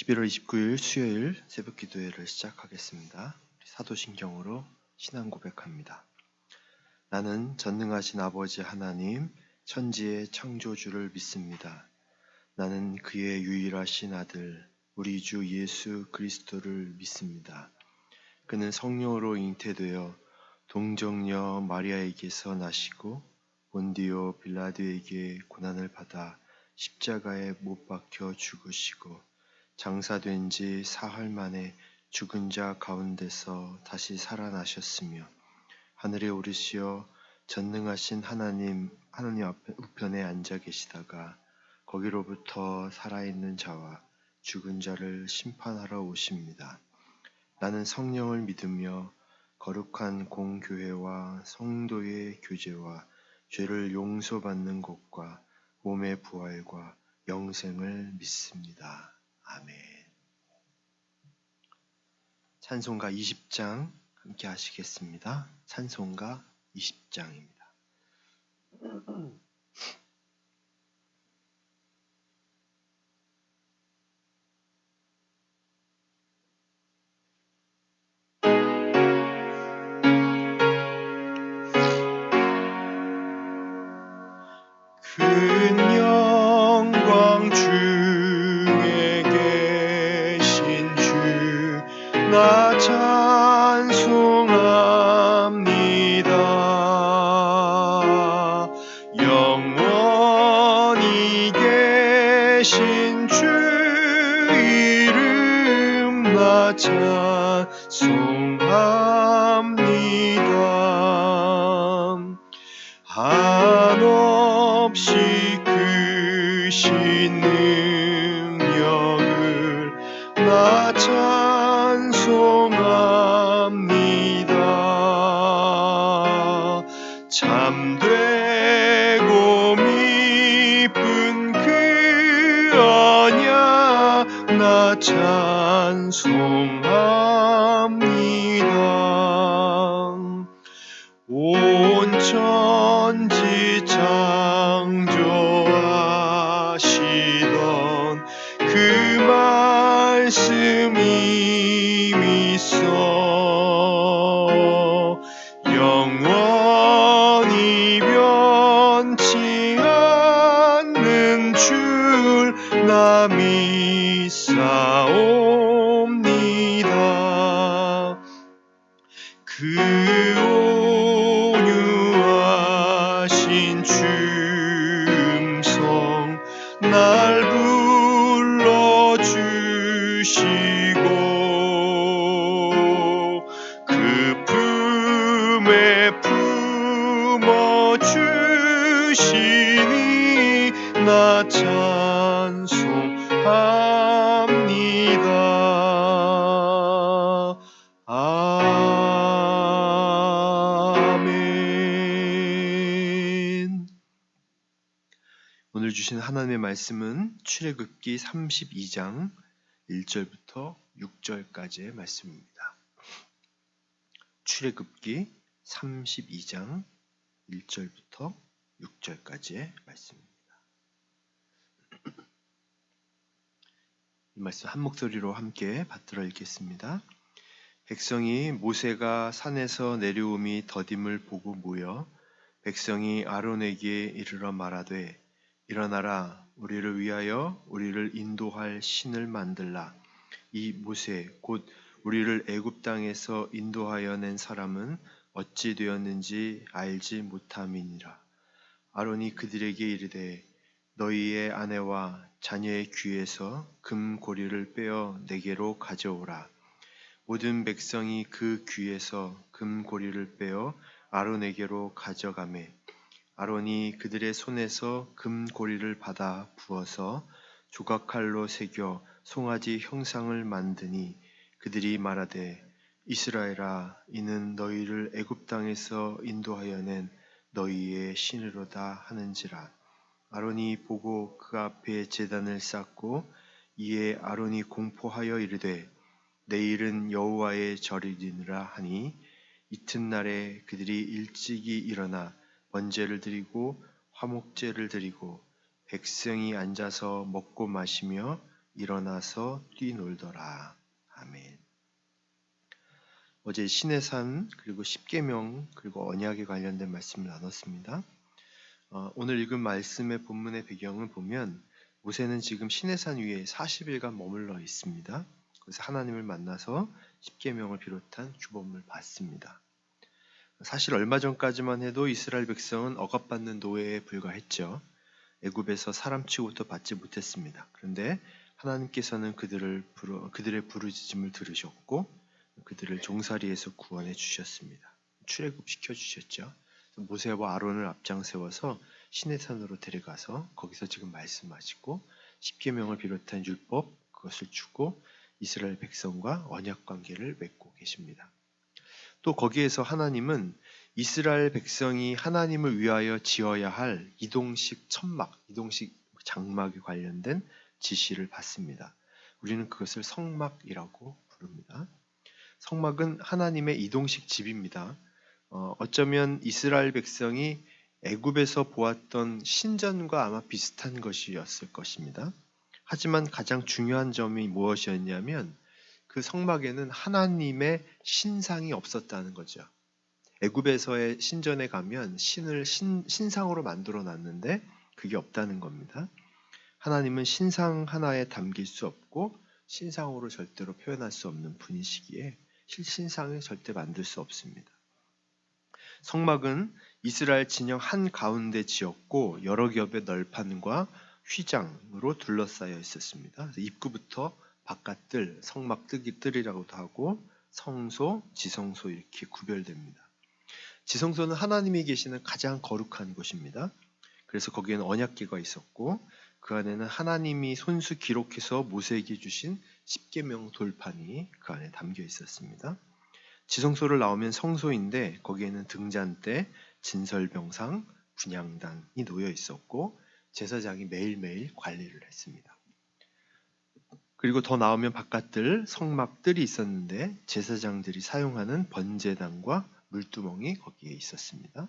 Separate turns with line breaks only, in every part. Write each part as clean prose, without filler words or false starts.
11월 29일 수요일 새벽 기도회를 시작하겠습니다. 사도신경으로 신앙 고백합니다. 나는 전능하신 아버지 하나님, 천지의 창조주를 믿습니다. 나는 그의 유일하신 아들, 우리 주 예수 그리스도를 믿습니다. 그는 성령으로 잉태되어 동정녀 마리아에게서 나시고 본디오 빌라도에게 고난을 받아 십자가에 못 박혀 죽으시고 장사된 지 사흘 만에 죽은 자 가운데서 다시 살아나셨으며 하늘에 오르시어 전능하신 하나님 우편에 앉아 계시다가 거기로부터 살아있는 자와 죽은 자를 심판하러 오십니다. 나는 성령을 믿으며 거룩한 공교회와 성도의 교제와 죄를 용서받는 것과 몸의 부활과 영생을 믿습니다. 아멘. 찬송가 20장 함께 하시겠습니다. 찬송가 20장입니다. 큰 영광 중에 계신 주 나 찬송합니다. 영원히 계신 주 이름 나 찬송합니다. 한없이 크신 능력을 나 찬송합니다. 참되고 미쁜 그 언약 나 찬송합니다. 온 천지 창조하시던 그 말씀이 있어 영원히 변치 않는 줄 나 믿사옵니다. 그 온유하신 춤성 날 불러주시고 그 품에 품어주시니 나 찬송합니다. 아멘. 오늘 주신 하나님의 말씀은 출애굽기 32장 1절부터 6절까지의 말씀입니다. 출애굽기 32장 1절부터 6절까지의 말씀입니다. 이 말씀 한 목소리로 함께 받들어 읽겠습니다. 백성이 모세가 산에서 내려옴이 더딤을 보고 모여 백성이 아론에게 이르러 말하되 일어나라 우리를 위하여 우리를 인도할 신을 만들라. 이 모세 곧 우리를 애굽 땅에서 인도하여 낸 사람은 어찌 되었는지 알지 못함이니라. 아론이 그들에게 이르되 너희의 아내와 자녀의 귀에서 금고리를 빼어 내게로 가져오라. 모든 백성이 그 귀에서 금고리를 빼어 아론에게로 가져가매 아론이 그들의 손에서 금고리를 받아 부어서 조각칼로 새겨 송아지 형상을 만드니 그들이 말하되 이스라엘아 이는 너희를 애굽 땅에서 인도하여 낸 너희의 신으로다 하는지라. 아론이 보고 그 앞에 제단을 쌓고 이에 아론이 공포하여 이르되 내일은 여호와의 절이니라 하니 이튿날에 그들이 일찍이 일어나 번제를 드리고 화목제를 드리고 백성이 앉아서 먹고 마시며 일어나서 뛰놀더라. 아멘. 어제 시내산 그리고 십계명 그리고 언약에 관련된 말씀을 나눴습니다. 오늘 읽은 말씀의 본문의 배경을 보면 모세는 지금 시내산 위에 40일간 머물러 있습니다. 그래서 하나님을 만나서 십계명을 비롯한 규범을 받습니다. 사실 얼마 전까지만 해도 이스라엘 백성은 억압받는 노예에 불과했죠. 애굽에서 사람 취급도 받지 못했습니다. 그런데 하나님께서는 그들의 부르짖음을 들으셨고 그들을 종살이에서 구원해 주셨습니다. 출애굽시켜 주셨죠. 모세와 아론을 앞장 세워서 시내산으로 데려가서 거기서 지금 말씀하시고 십계명을 비롯한 율법 그것을 주고 이스라엘 백성과 언약 관계를 맺고 계십니다. 또 거기에서 하나님은 이스라엘 백성이 하나님을 위하여 지어야 할 이동식 천막, 이동식 장막에 관련된 지시를 받습니다. 우리는 그것을 성막이라고 부릅니다. 성막은 하나님의 이동식 집입니다. 어쩌면 이스라엘 백성이 애굽에서 보았던 신전과 아마 비슷한 것이었을 것입니다. 하지만 가장 중요한 점이 무엇이었냐면 그 성막에는 하나님의 신상이 없었다는 거죠. 애굽에서의 신전에 가면 신을 신상으로 만들어 놨는데 그게 없다는 겁니다. 하나님은 신상 하나에 담길 수 없고 신상으로 절대로 표현할 수 없는 분이시기에 신상을 절대 만들 수 없습니다. 성막은 이스라엘 진영 한가운데 지었고 여러 겹의 널판과 휘장으로 둘러싸여 있었습니다. 그래서 입구부터 바깥뜰, 성막 뜰이라고도 하고 성소, 지성소 이렇게 구별됩니다. 지성소는 하나님이 계시는 가장 거룩한 곳입니다. 그래서 거기에는 언약궤가 있었고 그 안에는 하나님이 손수 기록해서 모세에게 주신 십계명 돌판이 그 안에 담겨 있었습니다. 지성소를 나오면 성소인데 거기에는 등잔대, 진설병상, 분향단이 놓여 있었고 제사장이 매일매일 관리를 했습니다. 그리고 더 나오면 바깥들 성막들이 있었는데 제사장들이 사용하는 번제단과 물두멍이 거기에 있었습니다.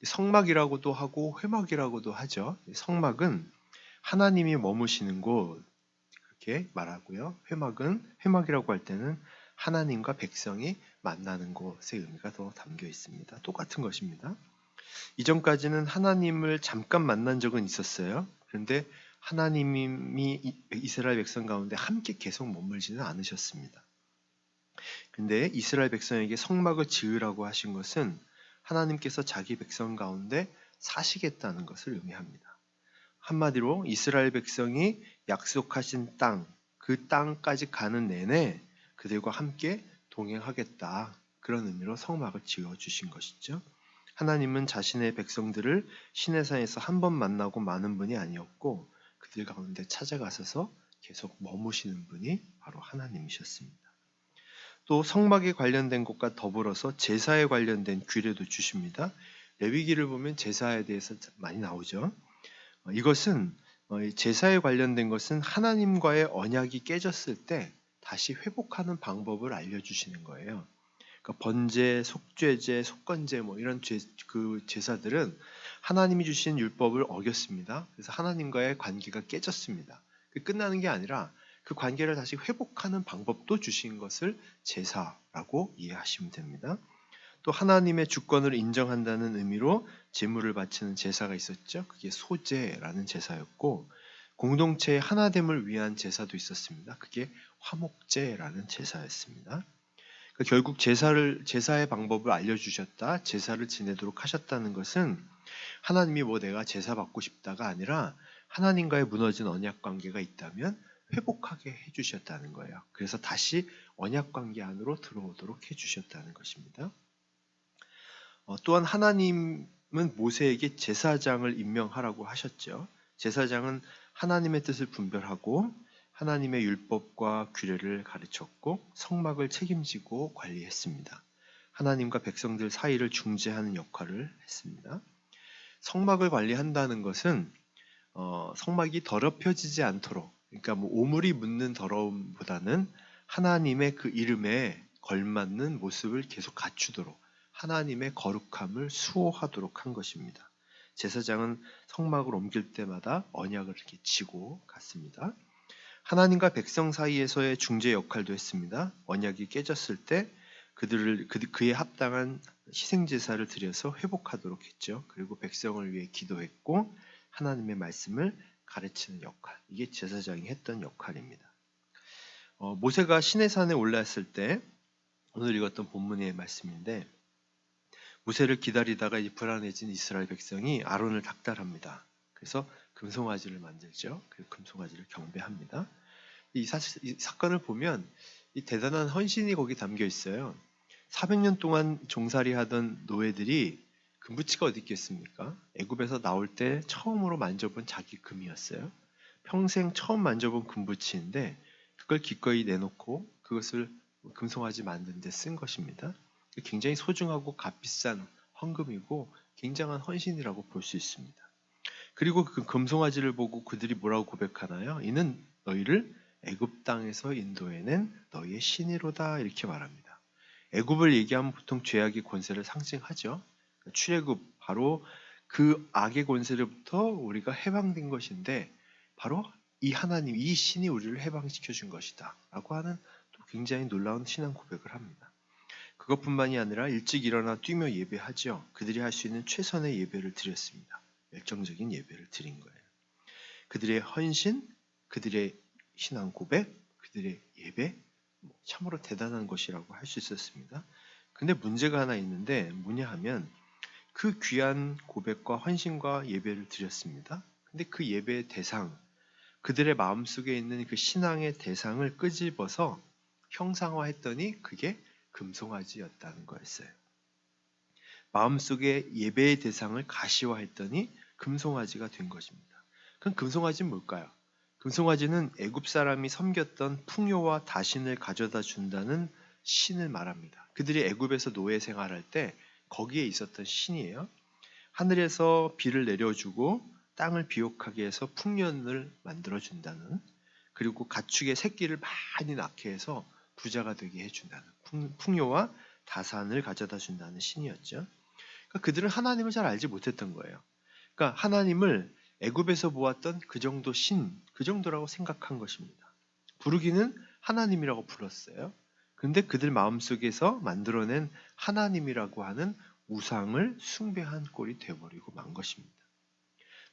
성막이라고도 하고 회막이라고도 하죠. 성막은 하나님이 머무시는 곳 그렇게 말하고요. 회막이라고 할 때는 하나님과 백성이 만나는 곳의 의미가 더 담겨 있습니다. 똑같은 것입니다. 이전까지는 하나님을 잠깐 만난 적은 있었어요. 그런데 하나님이 이스라엘 백성 가운데 함께 계속 머물지는 않으셨습니다. 근데 이스라엘 백성에게 성막을 지으라고 하신 것은 하나님께서 자기 백성 가운데 사시겠다는 것을 의미합니다. 한마디로 이스라엘 백성이 약속하신 땅, 그 땅까지 가는 내내 그들과 함께 동행하겠다. 그런 의미로 성막을 지어주신 것이죠. 하나님은 자신의 백성들을 시내산에서 한 번 만나고 마는 분이 아니었고 그들 가운데 찾아가셔서 계속 머무시는 분이 바로 하나님이셨습니다. 또 성막에 관련된 것과 더불어서 제사에 관련된 규례도 주십니다. 레위기를 보면 제사에 대해서 많이 나오죠. 이것은 제사에 관련된 것은 하나님과의 언약이 깨졌을 때 다시 회복하는 방법을 알려주시는 거예요. 그러니까 번제, 속죄제, 속건제 이런 제사들은 하나님이 주신 율법을 어겼습니다. 그래서 하나님과의 관계가 깨졌습니다. 끝나는 게 아니라 그 관계를 다시 회복하는 방법도 주신 것을 제사라고 이해하시면 됩니다. 또 하나님의 주권을 인정한다는 의미로 제물을 바치는 제사가 있었죠. 그게 소제라는 제사였고 공동체의 하나됨을 위한 제사도 있었습니다. 그게 화목제라는 제사였습니다. 그러니까 결국 제사의 방법을 알려주셨다, 제사를 지내도록 하셨다는 것은 하나님이 내가 제사 받고 싶다가 아니라 하나님과의 무너진 언약 관계가 있다면 회복하게 해주셨다는 거예요. 그래서 다시 언약 관계 안으로 들어오도록 해주셨다는 것입니다. 또한 하나님은 모세에게 제사장을 임명하라고 하셨죠. 제사장은 하나님의 뜻을 분별하고 하나님의 율법과 규례를 가르쳤고 성막을 책임지고 관리했습니다. 하나님과 백성들 사이를 중재하는 역할을 했습니다. 성막을 관리한다는 것은 성막이 더럽혀지지 않도록, 그러니까 오물이 묻는 더러움보다는 하나님의 그 이름에 걸맞는 모습을 계속 갖추도록 하나님의 거룩함을 수호하도록 한 것입니다. 제사장은 성막을 옮길 때마다 언약을 이렇게 지고 갔습니다. 하나님과 백성 사이에서의 중재 역할도 했습니다. 언약이 깨졌을 때 그에 합당한 희생 제사를 드려서 회복하도록 했죠. 그리고 백성을 위해 기도했고 하나님의 말씀을 가르치는 역할, 이게 제사장이 했던 역할입니다. 모세가 시내산에 올랐을 때 오늘 읽었던 본문의 말씀인데, 모세를 기다리다가 이제 불안해진 이스라엘 백성이 아론을 닥달합니다. 그래서 금송아지를 만들죠. 그리고 금송아지를 경배합니다. 이 사건을 보면 이 대단한 헌신이 거기 담겨 있어요. 400년 동안 종살이 하던 노예들이 금붙이가 어디 있겠습니까? 애굽에서 나올 때 처음으로 만져본 자기 금이었어요. 평생 처음 만져본 금붙이인데 그걸 기꺼이 내놓고 그것을 금송아지 만드는 데 쓴 것입니다. 굉장히 소중하고 값비싼 헌금이고 굉장한 헌신이라고 볼 수 있습니다. 그리고 그 금송아지를 보고 그들이 뭐라고 고백하나요? 이는 너희를 애굽 땅에서 인도해낸 너희의 신이로다, 이렇게 말합니다. 애굽을 얘기하면 보통 죄악의 권세를 상징하죠. 출애굽, 바로 그 악의 권세로부터 우리가 해방된 것인데 바로 이 하나님, 이 신이 우리를 해방시켜 준 것이다 라고 하는 또 굉장히 놀라운 신앙 고백을 합니다. 그것뿐만이 아니라 일찍 일어나 뛰며 예배하죠. 그들이 할 수 있는 최선의 예배를 드렸습니다. 열정적인 예배를 드린 거예요. 그들의 헌신, 그들의 신앙 고백, 그들의 예배, 참으로 대단한 것이라고 할 수 있었습니다. 근데 문제가 하나 있는데 뭐냐 하면 그 귀한 고백과 헌신과 예배를 드렸습니다. 근데 그 예배의 대상, 그들의 마음속에 있는 그 신앙의 대상을 끄집어서 형상화했더니 그게 금송아지였다는 거였어요. 마음속에 예배의 대상을 가시화했더니 금송아지가 된 것입니다. 그럼 금송아지는 뭘까요? 금송아지는 애굽 사람이 섬겼던 풍요와 다신을 가져다 준다는 신을 말합니다. 그들이 애굽에서 노예 생활할 때 거기에 있었던 신이에요. 하늘에서 비를 내려주고 땅을 비옥하게 해서 풍년을 만들어준다는, 그리고 가축의 새끼를 많이 낳게 해서 부자가 되게 해준다는, 풍요와 다산을 가져다 준다는 신이었죠. 그러니까 그들은 하나님을 잘 알지 못했던 거예요. 그러니까 하나님을 애굽에서 보았던 그 정도 그 정도라고 생각한 것입니다. 부르기는 하나님이라고 불렀어요. 근데 그들 마음속에서 만들어낸 하나님이라고 하는 우상을 숭배한 꼴이 되어버리고 만 것입니다.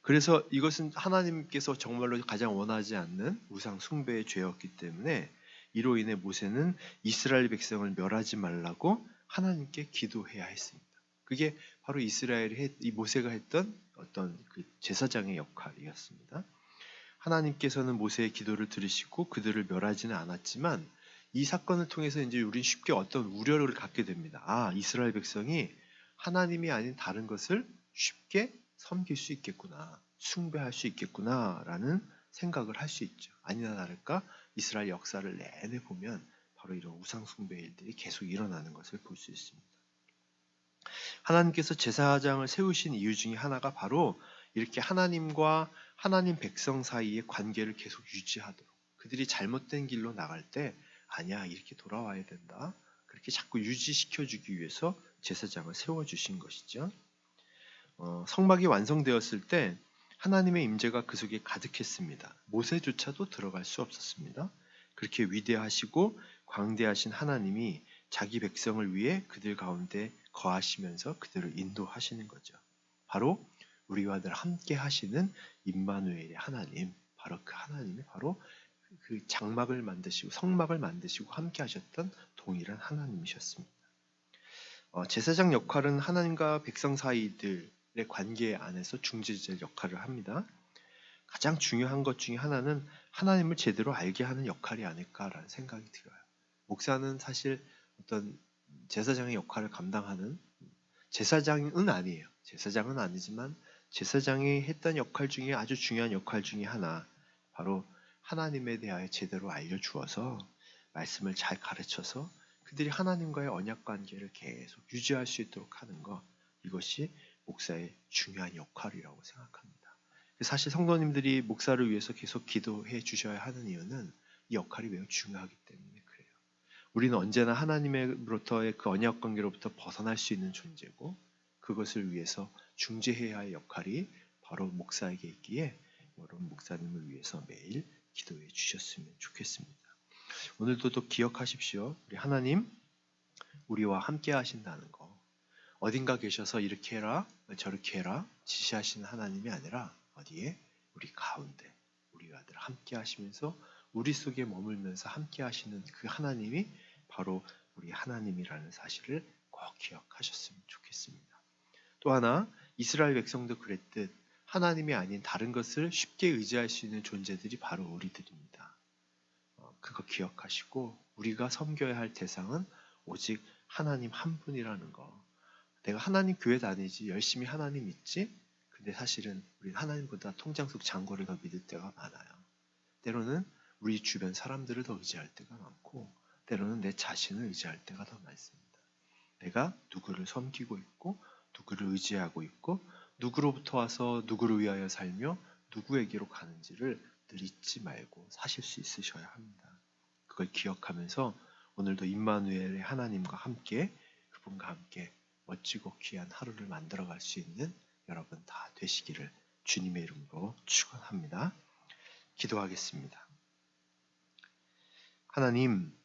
그래서 이것은 하나님께서 정말로 가장 원하지 않는 우상 숭배의 죄였기 때문에 이로 인해 모세는 이스라엘 백성을 멸하지 말라고 하나님께 기도해야 했습니다. 그게 바로 이 모세가 했던 어떤 그 제사장의 역할이었습니다. 하나님께서는 모세의 기도를 들으시고 그들을 멸하지는 않았지만 이 사건을 통해서 이제 우리는 쉽게 어떤 우려를 갖게 됩니다. 아, 이스라엘 백성이 하나님이 아닌 다른 것을 쉽게 섬길 수 있겠구나, 숭배할 수 있겠구나라는 생각을 할 수 있죠. 아니나 다를까 이스라엘 역사를 내내 보면 바로 이런 우상 숭배 일들이 계속 일어나는 것을 볼 수 있습니다. 하나님께서 제사장을 세우신 이유 중에 하나가 바로 이렇게 하나님과 하나님 백성 사이의 관계를 계속 유지하도록, 그들이 잘못된 길로 나갈 때 아니야, 이렇게 돌아와야 된다, 그렇게 자꾸 유지시켜주기 위해서 제사장을 세워주신 것이죠. 성막이 완성되었을 때 하나님의 임재가 그 속에 가득했습니다. 모세조차도 들어갈 수 없었습니다. 그렇게 위대하시고 광대하신 하나님이 자기 백성을 위해 그들 가운데 거하시면서 그들을 인도하시는 거죠. 바로 우리와 늘 함께 하시는 임마누엘의 하나님, 바로 그 하나님이 바로 그 장막을 만드시고 성막을 만드시고 함께 하셨던 동일한 하나님이셨습니다. 제사장 역할은 하나님과 백성 사이들의 관계 안에서 중재자 역할을 합니다. 가장 중요한 것 중에 하나는 하나님을 제대로 알게 하는 역할이 아닐까라는 생각이 들어요. 목사는 사실 어떤 제사장의 역할을 감당하는, 제사장은 아니에요. 제사장은 아니지만 제사장이 했던 역할 중에 아주 중요한 역할 중에 하나, 바로 하나님에 대하여 제대로 알려주어서 말씀을 잘 가르쳐서 그들이 하나님과의 언약 관계를 계속 유지할 수 있도록 하는 것, 이것이 목사의 중요한 역할이라고 생각합니다. 사실 성도님들이 목사를 위해서 계속 기도해 주셔야 하는 이유는 이 역할이 매우 중요하기 때문에 그래요. 우리는 언제나 하나님으로부터의 그 언약 관계로부터 벗어날 수 있는 존재고, 그것을 위해서 중재해야 할 역할이 바로 목사에게 있기에 여러분 목사님을 위해서 매일 기도해 주셨으면 좋겠습니다. 오늘도 또 기억하십시오. 우리 하나님 우리와 함께 하신다는 거. 어딘가 계셔서 이렇게 해라 저렇게 해라 지시하시는 하나님이 아니라 어디에? 우리 가운데 우리와 늘 함께 하시면서 우리 속에 머물면서 함께 하시는 그 하나님이 바로 우리 하나님이라는 사실을 꼭 기억하셨으면 좋겠습니다. 또 하나 이스라엘 백성도 그랬듯 하나님이 아닌 다른 것을 쉽게 의지할 수 있는 존재들이 바로 우리들입니다. 그거 기억하시고 우리가 섬겨야 할 대상은 오직 하나님 한 분이라는 거. 내가 하나님 교회 다니지 열심히 하나님 믿지? 근데 사실은 우리 하나님보다 통장 속 잔고를 더 믿을 때가 많아요. 때로는 우리 주변 사람들을 더 의지할 때가 많고 때로는 내 자신을 의지할 때가 더 많습니다. 내가 누구를 섬기고 있고 누구를 의지하고 있고 누구로부터 와서 누구를 위하여 살며 누구에게로 가는지를 늘 잊지 말고 사실 수 있으셔야 합니다. 그걸 기억하면서 오늘도 임마누엘의 하나님과 함께 그분과 함께 멋지고 귀한 하루를 만들어갈 수 있는 여러분 다 되시기를 주님의 이름으로 축원합니다. 기도하겠습니다. 하나님,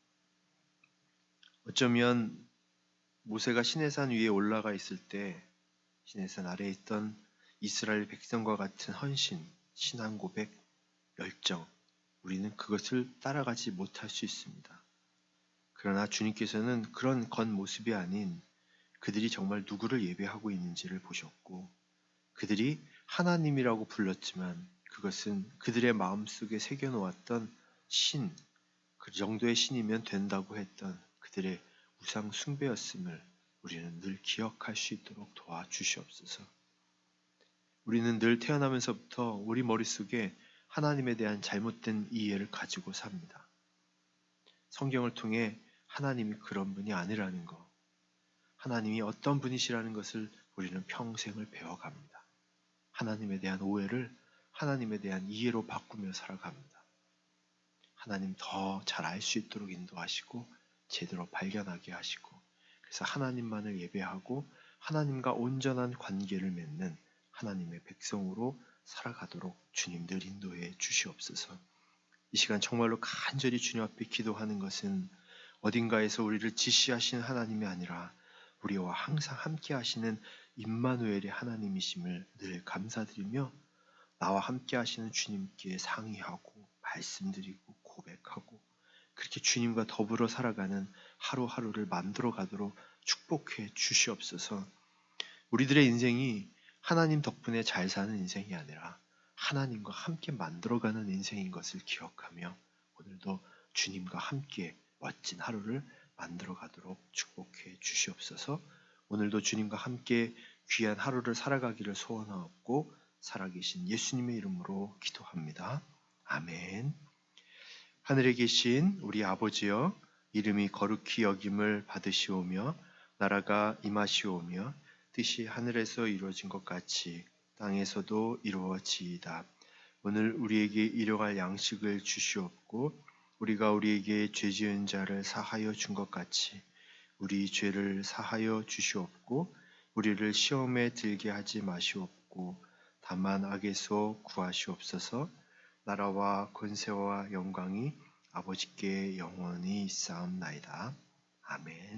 어쩌면 모세가 시내산 위에 올라가 있을 때 시내산 아래에 있던 이스라엘 백성과 같은 헌신, 신앙 고백, 열정, 우리는 그것을 따라가지 못할 수 있습니다. 그러나 주님께서는 그런 겉모습이 아닌 그들이 정말 누구를 예배하고 있는지를 보셨고 그들이 하나님이라고 불렀지만 그것은 그들의 마음속에 새겨놓았던 신, 그 정도의 신이면 된다고 했던 그들의 우상 숭배였음을 우리는 늘 기억할 수 있도록 도와주시옵소서. 우리는 늘 태어나면서부터 우리 머릿속에 하나님에 대한 잘못된 이해를 가지고 삽니다. 성경을 통해 하나님이 그런 분이 아니라는 것, 하나님이 어떤 분이시라는 것을 우리는 평생을 배워갑니다. 하나님에 대한 오해를 하나님에 대한 이해로 바꾸며 살아갑니다. 하나님 더 잘 알 수 있도록 인도하시고 제대로 발견하게 하시고 그래서 하나님만을 예배하고 하나님과 온전한 관계를 맺는 하나님의 백성으로 살아가도록 주님 늘 인도해 주시옵소서. 이 시간 정말로 간절히 주님 앞에 기도하는 것은 어딘가에서 우리를 지시하시는 하나님이 아니라 우리와 항상 함께 하시는 임마누엘의 하나님이심을 늘 감사드리며 나와 함께 하시는 주님께 상의하고 말씀드리고 고백하고 그렇게 주님과 더불어 살아가는 하루하루를 만들어 가도록 축복해 주시옵소서. 우리들의 인생이 하나님 덕분에 잘 사는 인생이 아니라 하나님과 함께 만들어가는 인생인 것을 기억하며 오늘도 주님과 함께 멋진 하루를 만들어 가도록 축복해 주시옵소서. 오늘도 주님과 함께 귀한 하루를 살아가기를 소원하옵고 살아계신 예수님의 이름으로 기도합니다. 아멘. 하늘에 계신 우리 아버지여, 이름이 거룩히 여김을 받으시오며 나라가 임하시오며 뜻이 하늘에서 이루어진 것 같이 땅에서도 이루어지이다. 오늘 우리에게 일용할 양식을 주시옵고 우리가 우리에게 죄 지은 자를 사하여 준 것 같이 우리 죄를 사하여 주시옵고 우리를 시험에 들게 하지 마시옵고 다만 악에서 구하시옵소서. 나라와 권세와 영광이 아버지께 영원히 있사옵나이다. 아멘.